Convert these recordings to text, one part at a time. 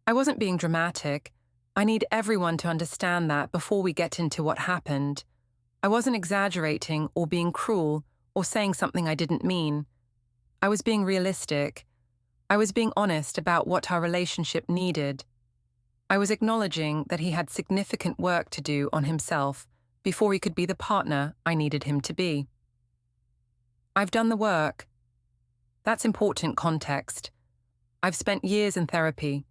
I wasn't being dramatic. I need everyone to understand that before we get into what happened. I wasn't exaggerating or being cruel or saying something I didn't mean. I was being realistic. I was being honest about what our relationship needed. I was acknowledging that he had significant work to do on himself before he could be the partner I needed him to be. I've done the work. That's important context. I've spent years in therapy,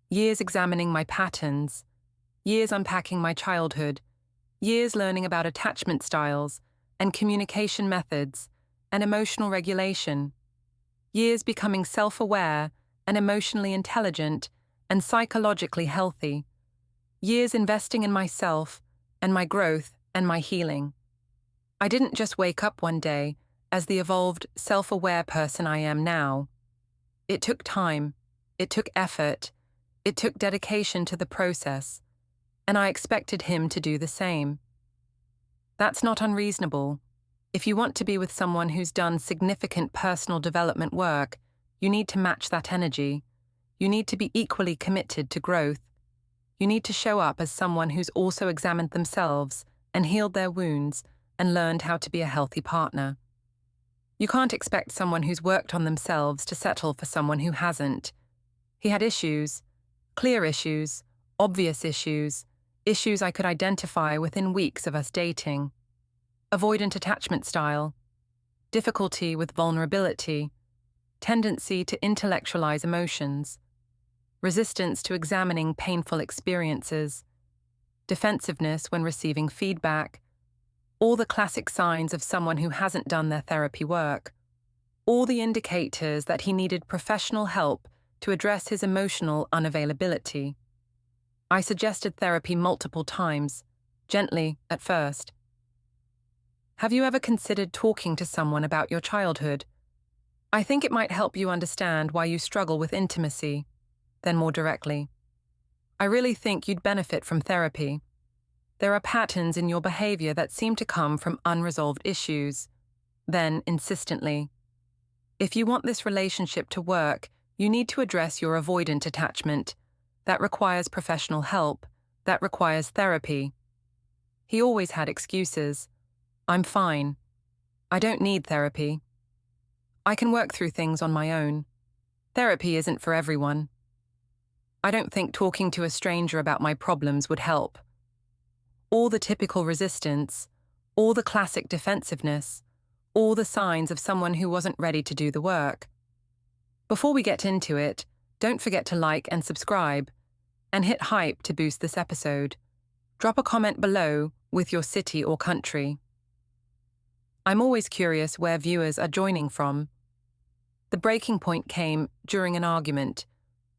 years examining my patterns, years unpacking my childhood, years learning about attachment styles and communication methods and emotional regulation, years becoming self-aware and emotionally intelligent and psychologically healthy, years investing in myself and my growth and my healing. I didn't just wake up one day as the evolved, self-aware person I am now. It took time, it took effort, it took dedication to the process, and I expected him to do the same. That's not unreasonable. If you want to be with someone who's done significant personal development work, you need to match that energy. You need to be equally committed to growth. You need to show up as someone who's also examined themselves and healed their wounds and learned how to be a healthy partner. You can't expect someone who's worked on themselves to settle for someone who hasn't. He had issues, clear issues, obvious issues, issues I could identify within weeks of us dating. Avoidant attachment style, difficulty with vulnerability, tendency to intellectualize emotions, resistance to examining painful experiences, defensiveness when receiving feedback, all the classic signs of someone who hasn't done their therapy work, all the indicators that he needed professional help to address his emotional unavailability. I suggested therapy multiple times, gently at first. Have you ever considered talking to someone about your childhood? I think it might help you understand why you struggle with intimacy. Then more directly, I really think you'd benefit from therapy. There are patterns in your behavior that seem to come from unresolved issues. Then, insistently, if you want this relationship to work, you need to address your avoidant attachment. That requires professional help. That requires therapy. He always had excuses. I'm fine. I don't need therapy. I can work through things on my own. Therapy isn't for everyone. I don't think talking to a stranger about my problems would help. All the typical resistance, all the classic defensiveness, all the signs of someone who wasn't ready to do the work. Before we get into it, don't forget to like and subscribe, and hit hype to boost this episode. Drop a comment below with your city or country. I'm always curious where viewers are joining from. The breaking point came during an argument,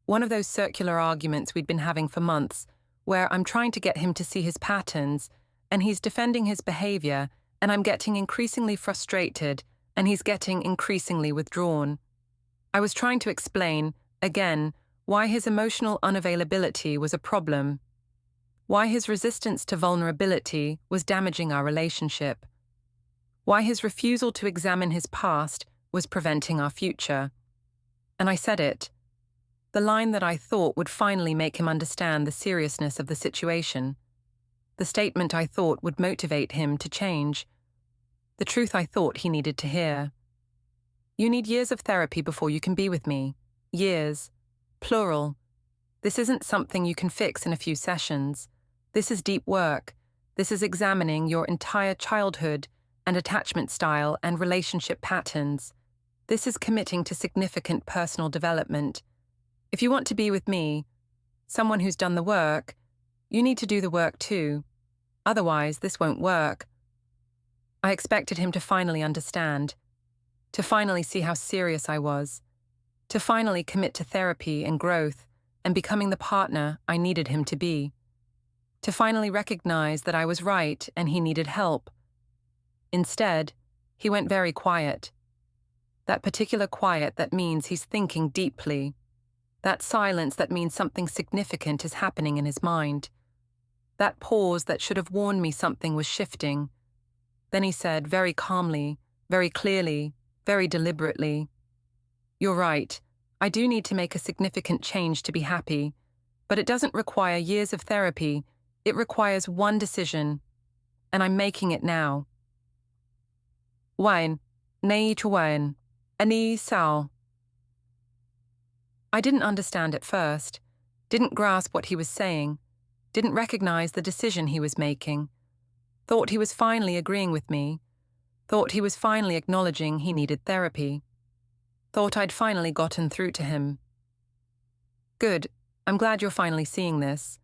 one of those circular arguments we'd been having for months, where I'm trying to get him to see his patterns, and he's defending his behavior, and I'm getting increasingly frustrated, and he's getting increasingly withdrawn. I was trying to explain, again, why his emotional unavailability was a problem, why his resistance to vulnerability was damaging our relationship, why his refusal to examine his past was preventing our future. And I said it. The line that I thought would finally make him understand the seriousness of the situation. The statement I thought would motivate him to change. The truth I thought he needed to hear. You need years of therapy before you can be with me. Years. Plural. This isn't something you can fix in a few sessions. This is deep work. This is examining your entire childhood and attachment style and relationship patterns. This is committing to significant personal development. If you want to be with me, someone who's done the work, you need to do the work too. Otherwise, this won't work. I expected him to finally understand, to finally see how serious I was, to finally commit to therapy and growth and becoming the partner I needed him to be, to finally recognize that I was right and he needed help. Instead, he went very quiet. That particular quiet that means he's thinking deeply. That silence that means something significant is happening in his mind. That pause that should have warned me something was shifting. Then he said very calmly, very clearly, very deliberately, "You're right. I do need to make a significant change to be happy. But it doesn't require years of therapy. It requires one decision, and I'm making it now. Wain, nei chuain, ani sao. I didn't understand at first, didn't grasp what he was saying, didn't recognize the decision he was making, thought he was finally agreeing with me, thought he was finally acknowledging he needed therapy, thought I'd finally gotten through to him. Good, I'm glad you're finally seeing this.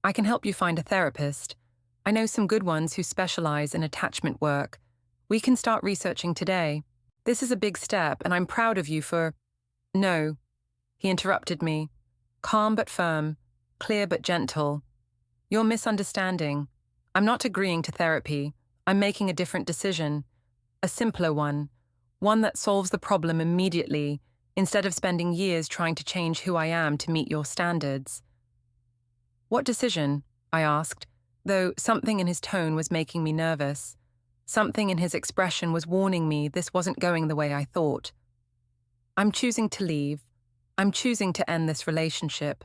I can help you find a therapist. I know some good ones who specialize in attachment work. We can start researching today. This is a big step, and I'm proud of you for— No, he interrupted me, calm but firm, clear but gentle. You're misunderstanding. I'm not agreeing to therapy. I'm making a different decision. A simpler one that solves the problem immediately, instead of spending years trying to change who I am to meet your standards. What decision? I asked, though something in his tone was making me nervous. Something in his expression was warning me this wasn't going the way I thought. I'm choosing to leave. I'm choosing to end this relationship.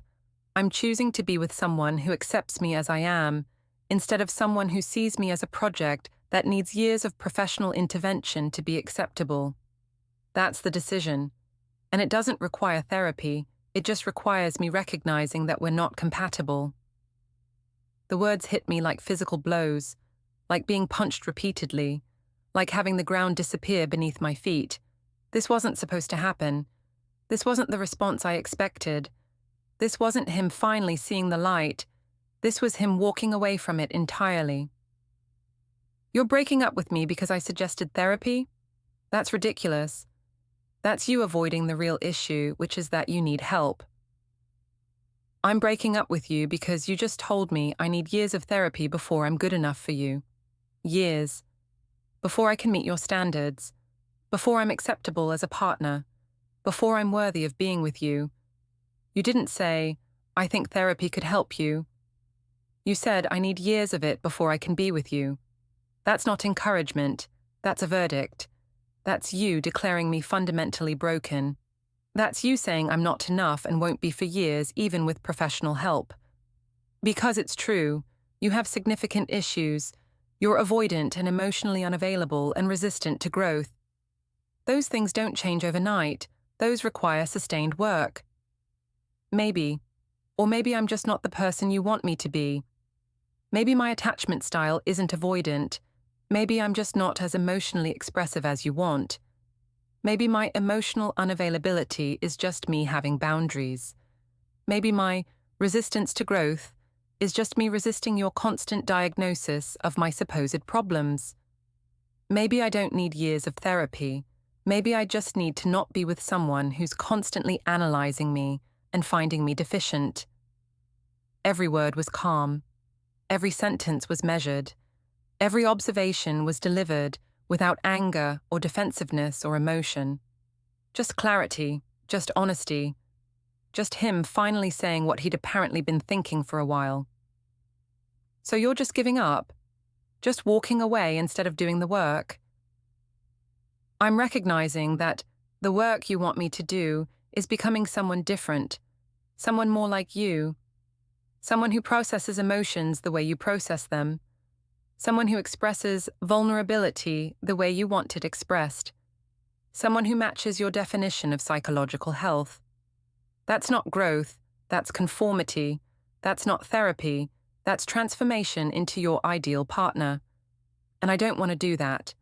I'm choosing to be with someone who accepts me as I am, instead of someone who sees me as a project that needs years of professional intervention to be acceptable. That's the decision. And it doesn't require therapy. It just requires me recognizing that we're not compatible. The words hit me like physical blows, like being punched repeatedly, like having the ground disappear beneath my feet. This wasn't supposed to happen. This wasn't the response I expected. This wasn't him finally seeing the light. This was him walking away from it entirely. You're breaking up with me because I suggested therapy? That's ridiculous. That's you avoiding the real issue, which is that you need help. I'm breaking up with you because you just told me I need years of therapy before I'm good enough for you. Years. Before I can meet your standards. Before I'm acceptable as a partner. Before I'm worthy of being with you. You didn't say, I think therapy could help you. You said I need years of it before I can be with you. That's not encouragement. That's a verdict. That's you declaring me fundamentally broken. That's you saying I'm not enough and won't be for years, even with professional help. Because it's true, you have significant issues. You're avoidant and emotionally unavailable and resistant to growth. Those things don't change overnight. Those require sustained work. Maybe. Or maybe I'm just not the person you want me to be. Maybe my attachment style isn't avoidant. Maybe I'm just not as emotionally expressive as you want. Maybe my emotional unavailability is just me having boundaries. Maybe my resistance to growth is just me resisting your constant diagnosis of my supposed problems. Maybe I don't need years of therapy. Maybe I just need to not be with someone who's constantly analyzing me and finding me deficient. Every word was calm. Every sentence was measured. Every observation was delivered without anger or defensiveness or emotion. Just clarity, just honesty, just him finally saying what he'd apparently been thinking for a while. So you're just giving up? Just walking away instead of doing the work? I'm recognizing that the work you want me to do is becoming someone different, someone more like you, someone who processes emotions the way you process them, someone who expresses vulnerability the way you want it expressed, someone who matches your definition of psychological health. That's not growth, that's conformity, that's not therapy, that's transformation into your ideal partner. And I don't want to do that.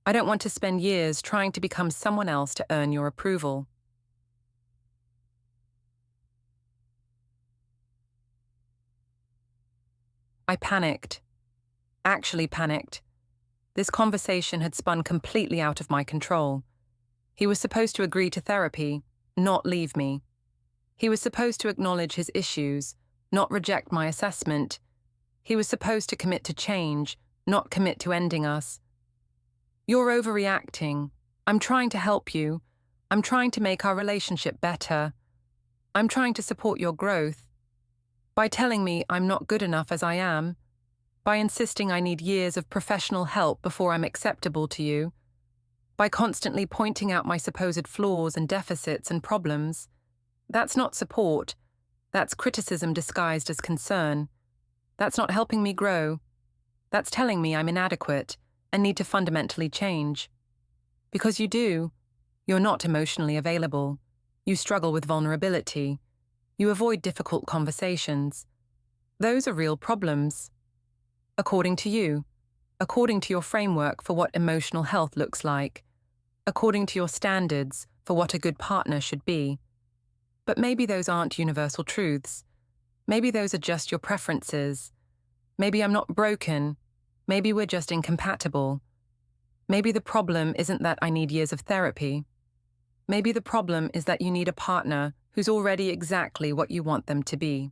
I don't want to spend years trying to become someone else to earn your approval. I panicked. Actually panicked. This conversation had spun completely out of my control. He was supposed to agree to therapy, not leave me. He was supposed to acknowledge his issues, not reject my assessment. He was supposed to commit to change, not commit to ending us. You're overreacting. I'm trying to help you. I'm trying to make our relationship better. I'm trying to support your growth. By telling me I'm not good enough as I am, by insisting I need years of professional help before I'm acceptable to you, by constantly pointing out my supposed flaws and deficits and problems. That's not support. That's criticism disguised as concern. That's not helping me grow. That's telling me I'm inadequate and need to fundamentally change. Because you do. You're not emotionally available. You struggle with vulnerability. You avoid difficult conversations. Those are real problems. According to you. According to your framework for what emotional health looks like. According to your standards for what a good partner should be. But maybe those aren't universal truths. Maybe those are just your preferences. Maybe I'm not broken. Maybe we're just incompatible. Maybe the problem isn't that I need years of therapy. Maybe the problem is that you need a partner who's already exactly what you want them to be.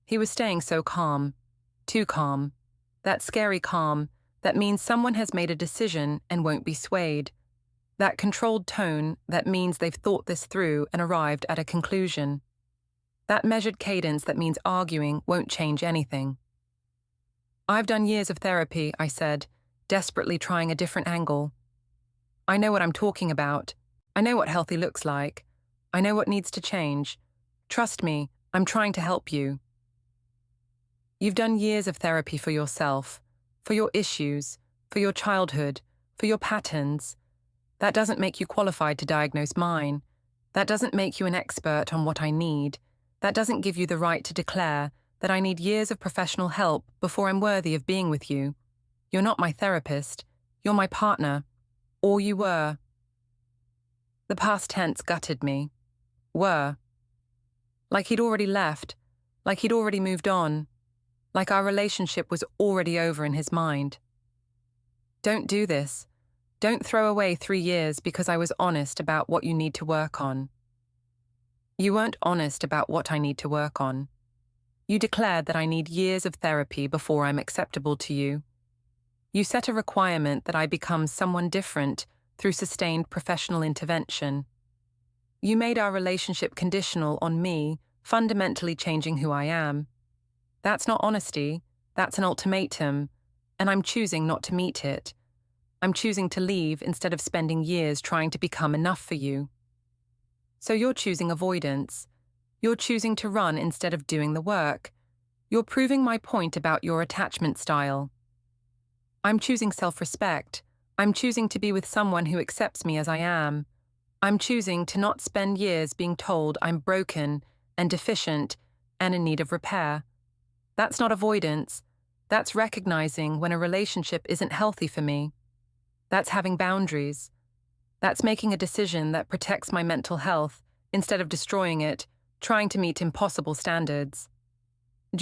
He was staying so calm. Too calm. That scary calm that means someone has made a decision and won't be swayed. That controlled tone that means they've thought this through and arrived at a conclusion. That measured cadence that means arguing won't change anything. I've done years of therapy, I said, desperately trying a different angle. I know what I'm talking about. I know what healthy looks like. I know what needs to change. Trust me, I'm trying to help you. You've done years of therapy for yourself, for your issues, for your childhood, for your patterns. That doesn't make you qualified to diagnose mine. That doesn't make you an expert on what I need. That doesn't give you the right to declare that I need years of professional help before I'm worthy of being with you. You're not my therapist. You're my partner. Or you were. The past tense gutted me. Were. Like he'd already left. Like he'd already moved on. Like our relationship was already over in his mind. Don't do this. Don't throw away 3 years because I was honest about what you need to work on. You weren't honest about what I need to work on. You declared that I need years of therapy before I'm acceptable to you. You set a requirement that I become someone different through sustained professional intervention. You made our relationship conditional on me fundamentally changing who I am. That's not honesty, that's an ultimatum, and I'm choosing not to meet it. I'm choosing to leave instead of spending years trying to become enough for you. So you're choosing avoidance. You're choosing to run instead of doing the work. You're proving my point about your attachment style. I'm choosing self-respect. I'm choosing to be with someone who accepts me as I am. I'm choosing to not spend years being told I'm broken and deficient and in need of repair. That's not avoidance. That's recognizing when a relationship isn't healthy for me. That's having boundaries. That's making a decision that protects my mental health instead of destroying it, trying to meet impossible standards. He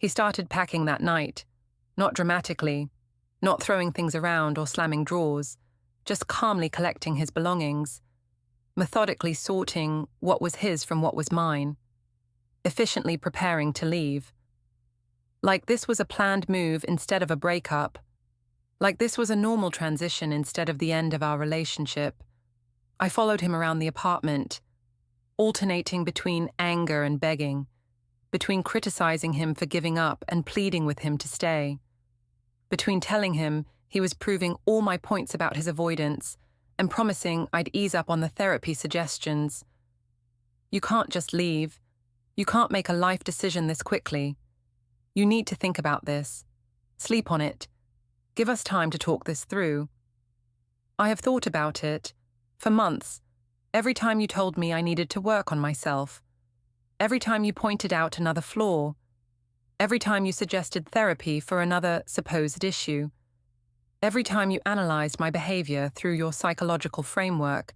started packing that night, not dramatically, not throwing things around or slamming drawers, just calmly collecting his belongings, methodically sorting what was his from what was mine, efficiently preparing to leave. Like this was a planned move instead of a breakup. Like this was a normal transition instead of the end of our relationship. I followed him around the apartment, alternating between anger and begging, between criticizing him for giving up and pleading with him to stay, between telling him he was proving all my points about his avoidance and promising I'd ease up on the therapy suggestions. You can't just leave. You can't make a life decision this quickly. You need to think about this. Sleep on it. Give us time to talk this through. I have thought about it. For months. Every time you told me I needed to work on myself. Every time you pointed out another flaw. Every time you suggested therapy for another supposed issue. Every time you analyzed my behavior through your psychological framework.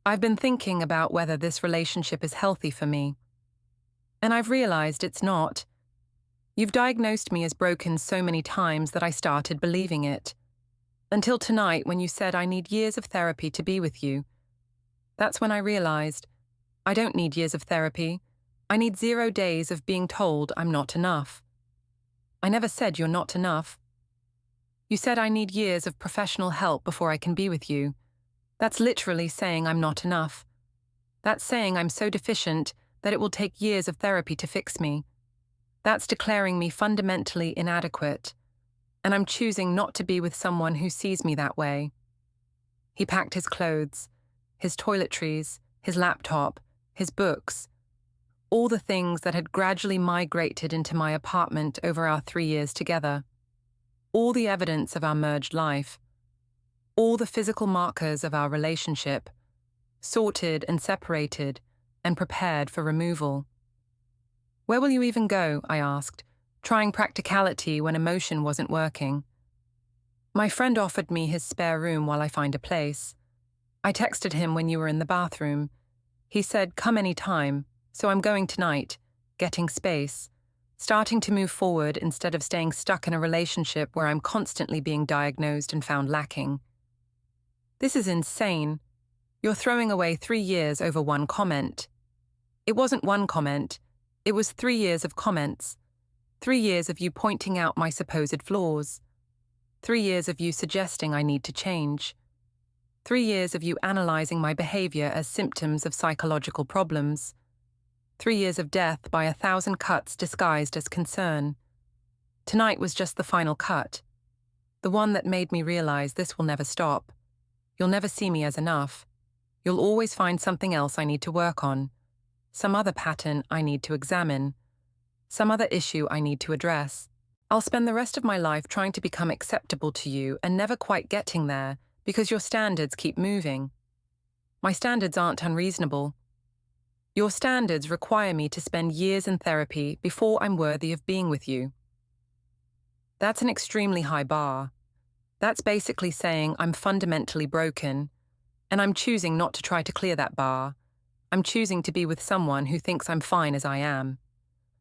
I've been thinking about whether this relationship is healthy for me. And I've realized it's not. You've diagnosed me as broken so many times that I started believing it. Until tonight when you said I need years of therapy to be with you. That's when I realized I don't need years of therapy. I need 0 days of being told I'm not enough. I never said you're not enough. You said I need years of professional help before I can be with you. That's literally saying I'm not enough. That's saying I'm so deficient that it will take years of therapy to fix me. That's declaring me fundamentally inadequate. and I'm choosing not to be with someone who sees me that way. He packed his clothes, his toiletries, his laptop, his books, all the things that had gradually migrated into my apartment over our 3 years together. All the evidence of our merged life, all the physical markers of our relationship, sorted and separated and prepared for removal. "Where will you even go?" I asked, trying practicality when emotion wasn't working. "My friend offered me his spare room while I find a place. I texted him when you were in the bathroom. He said, 'Come any time,' so I'm going tonight, getting space, starting to move forward instead of staying stuck in a relationship where I'm constantly being diagnosed and found lacking." "This is insane. You're throwing away 3 years over one comment." "It wasn't one comment. It was 3 years of comments. 3 years of you pointing out my supposed flaws. 3 years of you suggesting I need to change. 3 years of you analyzing my behavior as symptoms of psychological problems. 3 years of death by 1,000 cuts disguised as concern. Tonight was just the final cut. The one that made me realize this will never stop. You'll never see me as enough. You'll always find something else I need to work on. Some other pattern I need to examine. Some other issue I need to address. I'll spend the rest of my life trying to become acceptable to you and never quite getting there because your standards keep moving. My standards aren't unreasonable. Your standards require me to spend years in therapy before I'm worthy of being with you. That's an extremely high bar. That's basically saying I'm fundamentally broken, and I'm choosing not to try to clear that bar. I'm choosing to be with someone who thinks I'm fine as I am.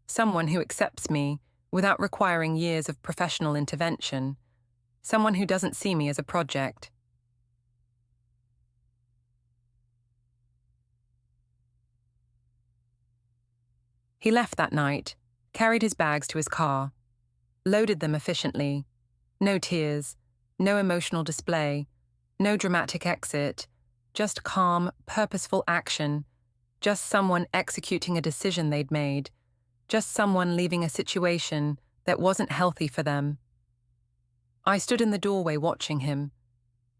Someone who accepts me without requiring years of professional intervention. Someone who doesn't see me as a project. He left that night, carried his bags to his car, loaded them efficiently. No tears, no emotional display, no dramatic exit, just calm, purposeful action, just someone executing a decision they'd made, just someone leaving a situation that wasn't healthy for them. I stood in the doorway watching him,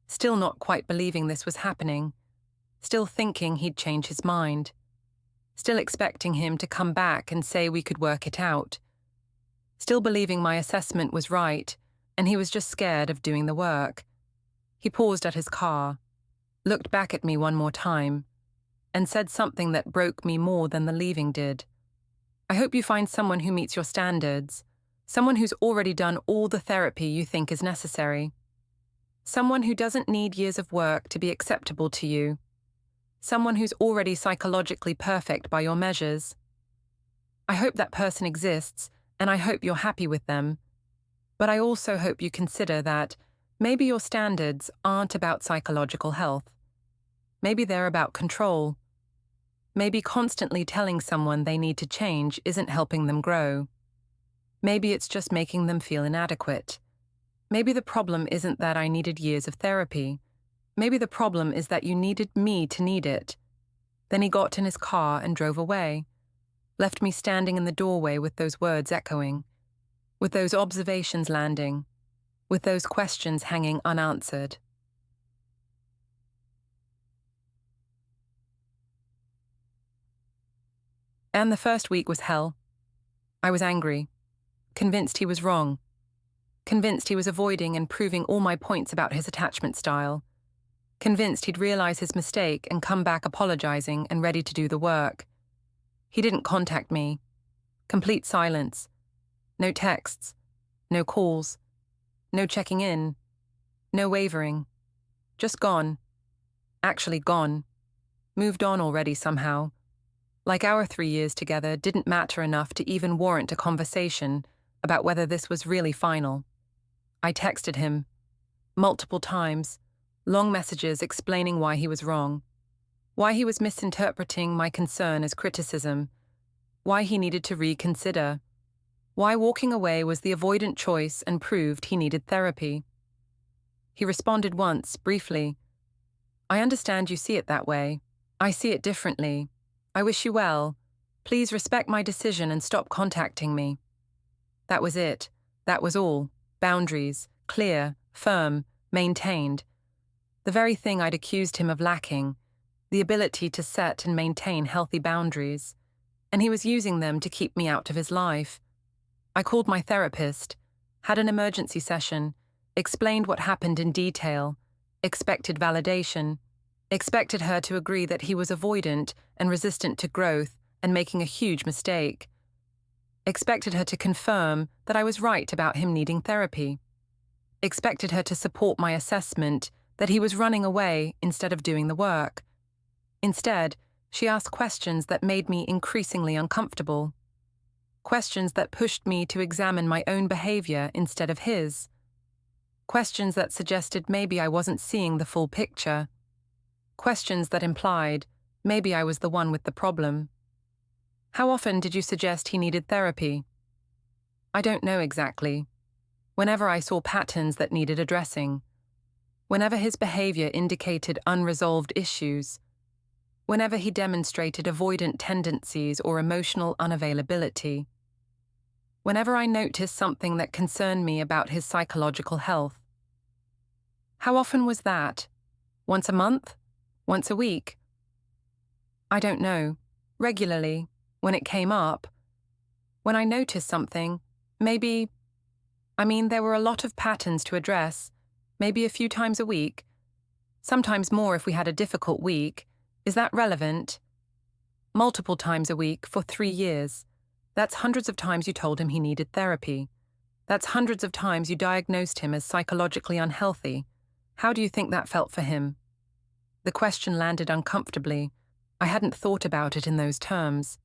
still not quite believing this was happening, still thinking he'd change his mind, still expecting him to come back and say we could work it out, still believing my assessment was right and he was just scared of doing the work. He paused at his car, looked back at me one more time, and said something that broke me more than the leaving did. "I hope you find someone who meets your standards, someone who's already done all the therapy you think is necessary, someone who doesn't need years of work to be acceptable to you, someone who's already psychologically perfect by your measures. I hope that person exists, and I hope you're happy with them. But I also hope you consider that maybe your standards aren't about psychological health. Maybe they're about control. Maybe constantly telling someone they need to change isn't helping them grow. Maybe it's just making them feel inadequate. Maybe the problem isn't that I needed years of therapy. Maybe the problem is that you needed me to need it." Then he got in his car and drove away, left me standing in the doorway with those words echoing, with those observations landing, with those questions hanging unanswered. And the first week was hell. I was angry, convinced he was wrong, convinced he was avoiding and proving all my points about his attachment style, convinced he'd realize his mistake and come back apologizing and ready to do the work. He didn't contact me. Complete silence. No texts. No calls. No checking in. No wavering. Just gone. Actually gone. Moved on already somehow. Like our 3 years together didn't matter enough to even warrant a conversation about whether this was really final. I texted him. Multiple times. Long messages explaining why he was wrong. Why he was misinterpreting my concern as criticism. Why he needed to reconsider. Why walking away was the avoidant choice and proved he needed therapy. He responded once, briefly. "I understand you see it that way. I see it differently. I wish you well. Please respect my decision and stop contacting me." That was it. That was all. boundaries, clear, firm, maintained. The very thing I'd accused him of lacking, the ability to set and maintain healthy boundaries. And he was using them to keep me out of his life. I called my therapist, had an emergency session, explained what happened in detail, expected validation, expected her to agree that he was avoidant and resistant to growth and making a huge mistake. Expected her to confirm that I was right about him needing therapy. Expected her to support my assessment that he was running away instead of doing the work. Instead, she asked questions that made me increasingly uncomfortable. Questions that pushed me to examine my own behavior instead of his. Questions that suggested maybe I wasn't seeing the full picture. Questions that implied maybe I was the one with the problem. How often did you suggest he needed therapy? I don't know exactly. Whenever I saw patterns that needed addressing. Whenever his behavior indicated unresolved issues. Whenever he demonstrated avoidant tendencies or emotional unavailability. Whenever I noticed something that concerned me about his psychological health. How often was that? Once a month? Once a week? I don't know. Regularly, when it came up. When I noticed something, maybe... there were a lot of patterns to address, maybe a few times a week. Sometimes more if we had a difficult week. Is that relevant? Multiple times a week for 3 years. That's hundreds of times you told him he needed therapy. That's hundreds of times you diagnosed him as psychologically unhealthy. How do you think that felt for him? The question landed uncomfortably. I hadn't thought about it in those terms.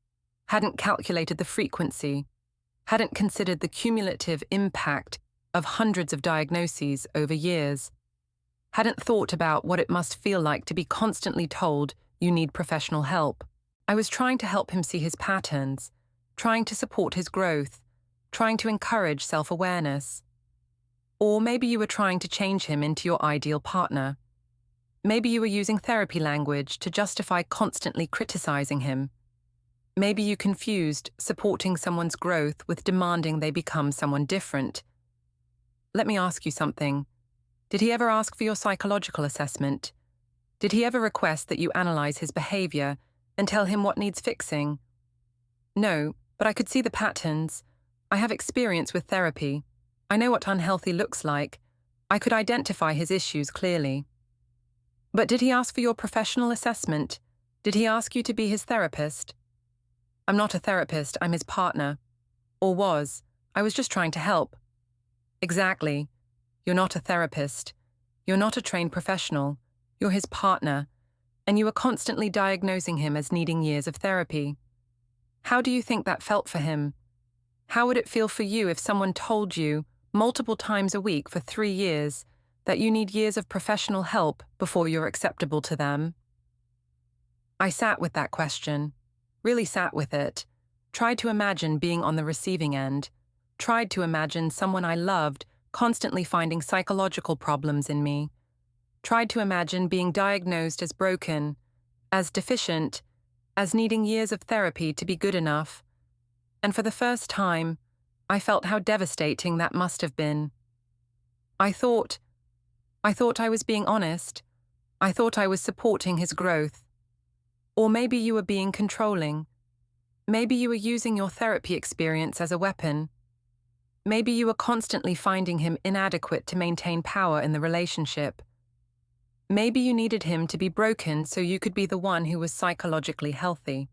Hadn't calculated the frequency. Hadn't considered the cumulative impact of hundreds of diagnoses over years. Hadn't thought about what it must feel like to be constantly told you need professional help. I was trying to help him see his patterns, trying to support his growth, trying to encourage self-awareness. Or maybe you were trying to change him into your ideal partner. Maybe you were using therapy language to justify constantly criticizing him. Maybe you confused supporting someone's growth with demanding they become someone different. Let me ask you something. Did he ever ask for your psychological assessment? Did he ever request that you analyze his behavior and tell him what needs fixing? No, but I could see the patterns. I have experience with therapy. I know what unhealthy looks like. I could identify his issues clearly. But did he ask for your professional assessment? Did he ask you to be his therapist? I'm not a therapist, I'm his partner. Or was. I was just trying to help. Exactly. You're not a therapist. You're not a trained professional. You're his partner. And you are constantly diagnosing him as needing years of therapy. How do you think that felt for him? How would it feel for you if someone told you, multiple times a week for 3 years, that you need years of professional help before you're acceptable to them? I sat with that question, really sat with it, tried to imagine being on the receiving end, tried to imagine someone I loved constantly finding psychological problems in me, tried to imagine being diagnosed as broken, as deficient, as needing years of therapy to be good enough. And for the first time, I felt how devastating that must have been. I thought I was being honest. I thought I was supporting his growth. Or maybe you were being controlling. Maybe you were using your therapy experience as a weapon. Maybe you were constantly finding him inadequate to maintain power in the relationship. Maybe you needed him to be broken so you could be the one who was psychologically healthy.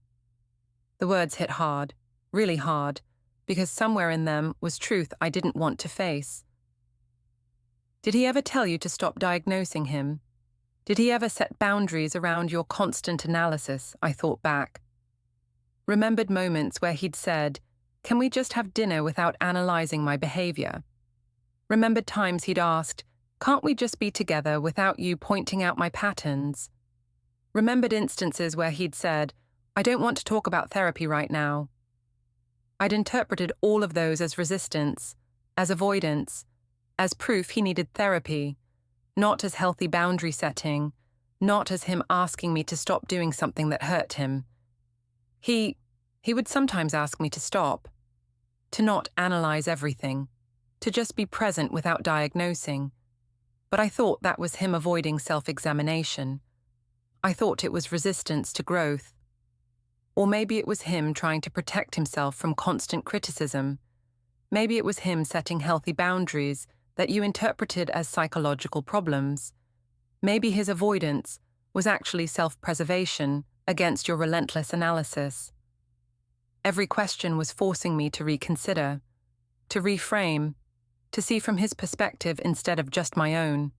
The words hit hard, really hard, because somewhere in them was truth I didn't want to face. Did he ever tell you to stop diagnosing him? Did he ever set boundaries around your constant analysis? I thought back. Remembered moments where he'd said, "Can we just have dinner without analyzing my behavior?" Remembered times he'd asked, "Can't we just be together without you pointing out my patterns?" Remembered instances where he'd said, "I don't want to talk about therapy right now." I'd interpreted all of those as resistance, as avoidance, as proof he needed therapy, not as healthy boundary setting, not as him asking me to stop doing something that hurt him. He would sometimes ask me to stop, to not analyze everything, to just be present without diagnosing. But I thought that was him avoiding self-examination. I thought it was resistance to growth. Or maybe it was him trying to protect himself from constant criticism. Maybe it was him setting healthy boundaries that you interpreted as psychological problems. Maybe his avoidance was actually self-preservation against your relentless analysis. Every question was forcing me to reconsider, to reframe, to see from his perspective instead of just my own,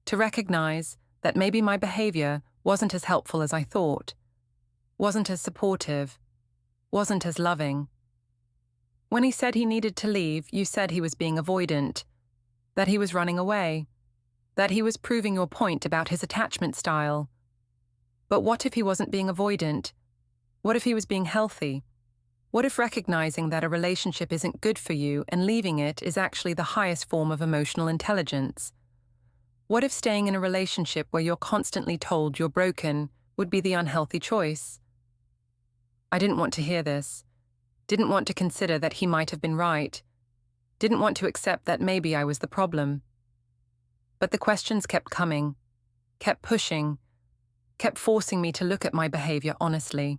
to recognize that maybe my behavior wasn't as helpful as I thought, wasn't as supportive, wasn't as loving. When he said he needed to leave, you said he was being avoidant, that he was running away, that he was proving your point about his attachment style. But what if he wasn't being avoidant? What if he was being healthy? What if recognizing that a relationship isn't good for you and leaving it is actually the highest form of emotional intelligence? What if staying in a relationship where you're constantly told you're broken would be the unhealthy choice? I didn't want to hear this, didn't want to consider that he might have been right, didn't want to accept that maybe I was the problem. But the questions kept coming, kept pushing, kept forcing me to look at my behavior honestly.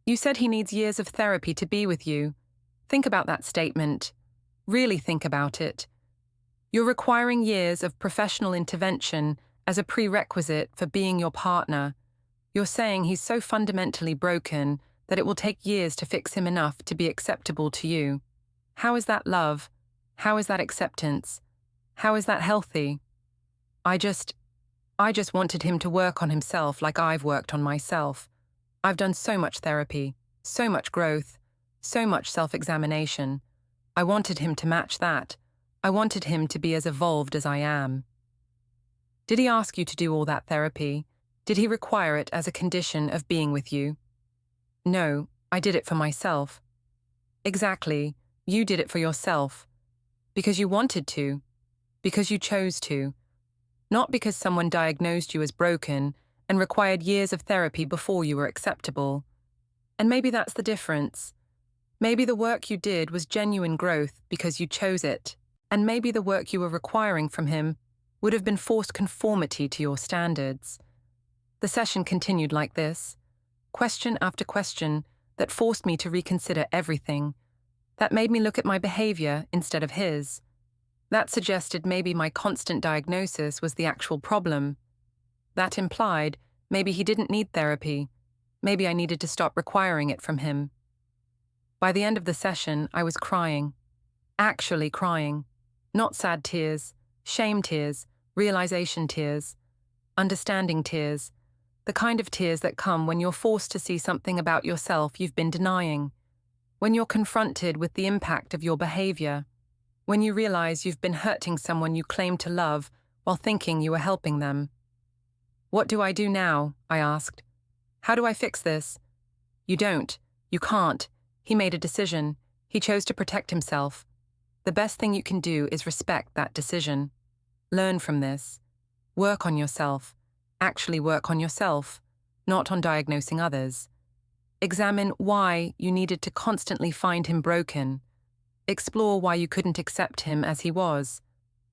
You said he needs years of therapy to be with you. Think about that statement. Really think about it. You're requiring years of professional intervention as a prerequisite for being your partner. You're saying he's so fundamentally broken that it will take years to fix him enough to be acceptable to you. How is that love? How is that acceptance? How is that healthy? I just wanted him to work on himself like I've worked on myself. I've done so much therapy, so much growth, so much self-examination. I wanted him to match that. I wanted him to be as evolved as I am. Did he ask you to do all that therapy? Did he require it as a condition of being with you? No, I did it for myself. Exactly, you did it for yourself. Because you wanted to. Because you chose to. Not because someone diagnosed you as broken and required years of therapy before you were acceptable. And maybe that's the difference. Maybe the work you did was genuine growth because you chose it, and maybe the work you were requiring from him would have been forced conformity to your standards. The session continued like this, question after question that forced me to reconsider everything, that made me look at my behavior instead of his. That suggested maybe my constant diagnosis was the actual problem. That implied maybe he didn't need therapy. Maybe I needed to stop requiring it from him. By the end of the session, I was crying. Actually crying. Not sad tears, shame tears, realization tears, understanding tears, the kind of tears that come when you're forced to see something about yourself you've been denying, when you're confronted with the impact of your behavior, when you realize you've been hurting someone you claim to love while thinking you were helping them. What do I do now? I asked. How do I fix this? You don't. You can't. He made a decision. He chose to protect himself. The best thing you can do is respect that decision. Learn from this. Work on yourself. Actually work on yourself, not on diagnosing others. Examine why you needed to constantly find him broken. Explore why you couldn't accept him as he was.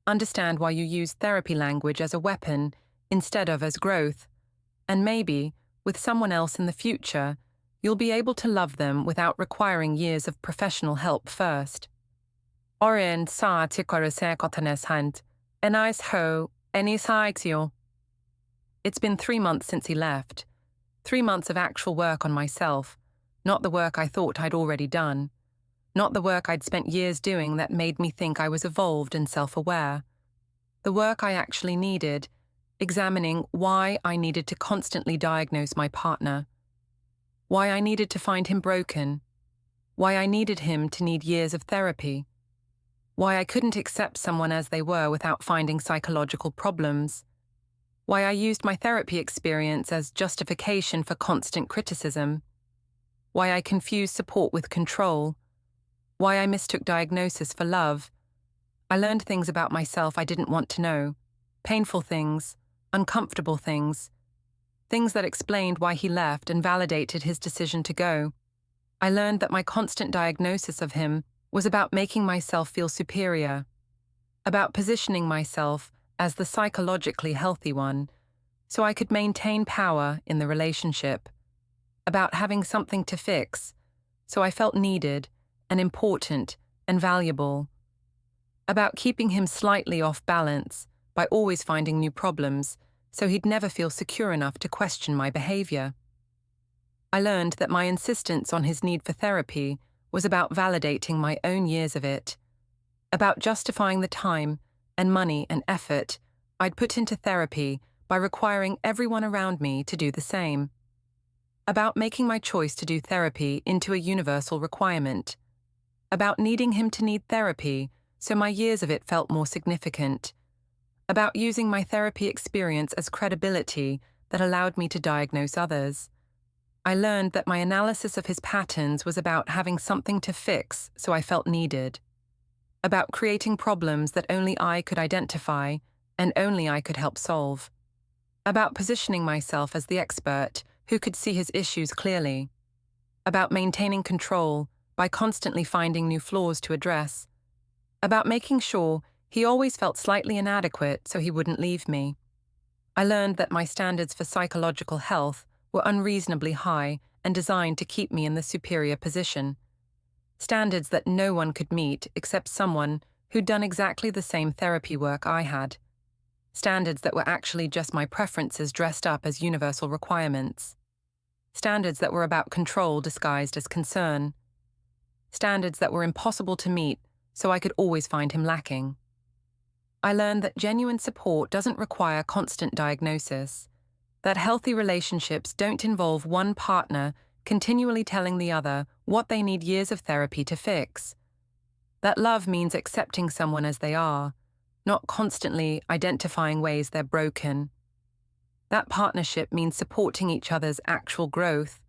Understand why you used therapy language as a weapon instead of as growth. And maybe, with someone else in the future, you'll be able to love them without requiring years of professional help first. Oren sa tikorese kotanes hand, enais ho, enisaitio. It's been 3 months since he left. 3 months of actual work on myself, not the work I thought I'd already done. Not the work I'd spent years doing that made me think I was evolved and self-aware. The work I actually needed, examining why I needed to constantly diagnose my partner, why I needed to find him broken, why I needed him to need years of therapy, why I couldn't accept someone as they were without finding psychological problems, why I used my therapy experience as justification for constant criticism, why I confused support with control, why I mistook diagnosis for love. I learned things about myself I didn't want to know, painful things, uncomfortable things, things that explained why he left and validated his decision to go. I learned that my constant diagnosis of him was about making myself feel superior, about positioning myself as the psychologically healthy one so I could maintain power in the relationship, about having something to fix so I felt needed and important and valuable, about keeping him slightly off balance by always finding new problems so he'd never feel secure enough to question my behavior. I learned that my insistence on his need for therapy was about validating my own years of it, about justifying the time and money and effort I'd put into therapy by requiring everyone around me to do the same, about making my choice to do therapy into a universal requirement, about needing him to need therapy so my years of it felt more significant, about using my therapy experience as credibility that allowed me to diagnose others. I learned that my analysis of his patterns was about having something to fix so I felt needed, about creating problems that only I could identify and only I could help solve, about positioning myself as the expert who could see his issues clearly, about maintaining control by constantly finding new flaws to address, about making sure he always felt slightly inadequate so he wouldn't leave me. I learned that my standards for psychological health were unreasonably high and designed to keep me in the superior position. Standards that no one could meet except someone who'd done exactly the same therapy work I had. Standards that were actually just my preferences dressed up as universal requirements. Standards that were about control disguised as concern. Standards that were impossible to meet so I could always find him lacking. I learned that genuine support doesn't require constant diagnosis, that healthy relationships don't involve one partner continually telling the other what they need years of therapy to fix, that love means accepting someone as they are, not constantly identifying ways they're broken. That partnership means supporting each other's actual growth,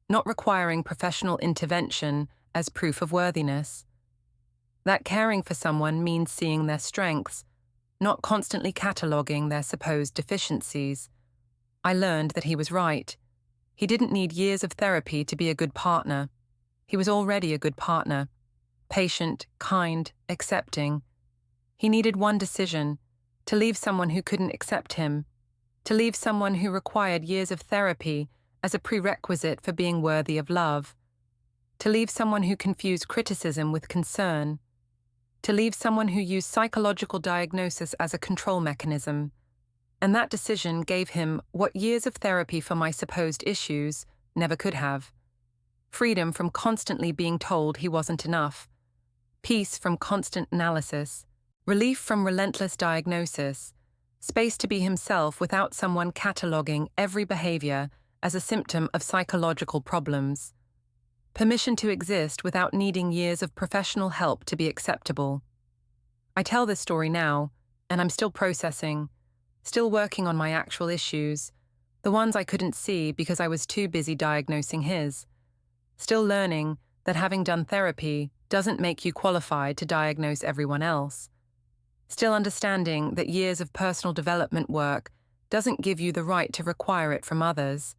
not requiring professional intervention as proof of worthiness. That caring for someone means seeing their strengths, not constantly cataloguing their supposed deficiencies. I learned that he was right. He didn't need years of therapy to be a good partner. He was already a good partner. Patient, kind, accepting. He needed one decision: to leave someone who couldn't accept him, to leave someone who required years of therapy as a prerequisite for being worthy of love, to leave someone who confused criticism with concern, to leave someone who used psychological diagnosis as a control mechanism. And that decision gave him what years of therapy for my supposed issues never could have. Freedom from constantly being told he wasn't enough. Peace from constant analysis. Relief from relentless diagnosis. Space to be himself without someone cataloguing every behavior as a symptom of psychological problems. Permission to exist without needing years of professional help to be acceptable. I tell this story now, and I'm still processing, still working on my actual issues, the ones I couldn't see because I was too busy diagnosing his. Still learning that having done therapy doesn't make you qualified to diagnose everyone else. Still understanding that years of personal development work doesn't give you the right to require it from others.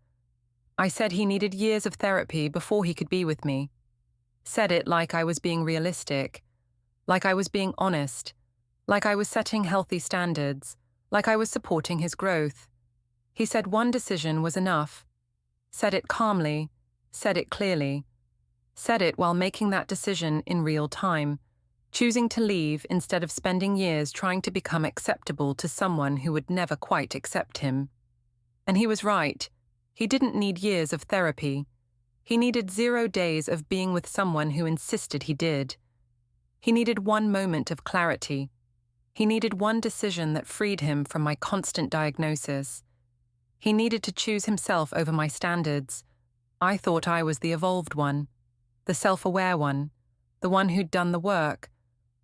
I said he needed years of therapy before he could be with me. Said it like I was being realistic, like I was being honest, like I was setting healthy standards, like I was supporting his growth. He said one decision was enough. Said it calmly, said it clearly. Said it while making that decision in real time, choosing to leave instead of spending years trying to become acceptable to someone who would never quite accept him. And he was right. He didn't need years of therapy. He needed 0 days of being with someone who insisted he did. He needed one moment of clarity. He needed one decision that freed him from my constant diagnosis. He needed to choose himself over my standards. I thought I was the evolved one, the self-aware one, the one who'd done the work.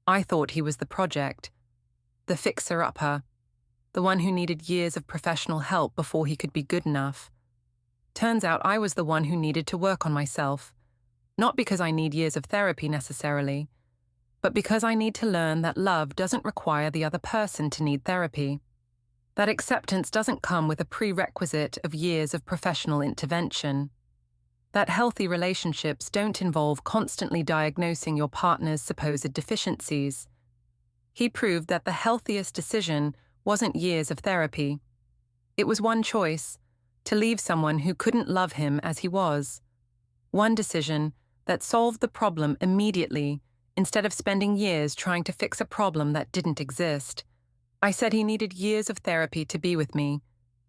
I thought he was the project, the fixer-upper, the one who needed years of professional help before he could be good enough. Turns out I was the one who needed to work on myself, not because I need years of therapy necessarily, but because I need to learn that love doesn't require the other person to need therapy. That acceptance doesn't come with a prerequisite of years of professional intervention. that healthy relationships don't involve constantly diagnosing your partner's supposed deficiencies. He proved that the healthiest decision wasn't years of therapy. It was one choice: to leave someone who couldn't love him as he was. One decision that solved the problem immediately instead of spending years trying to fix a problem that didn't exist. I said he needed years of therapy to be with me.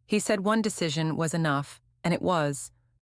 He said one decision was enough, and it was.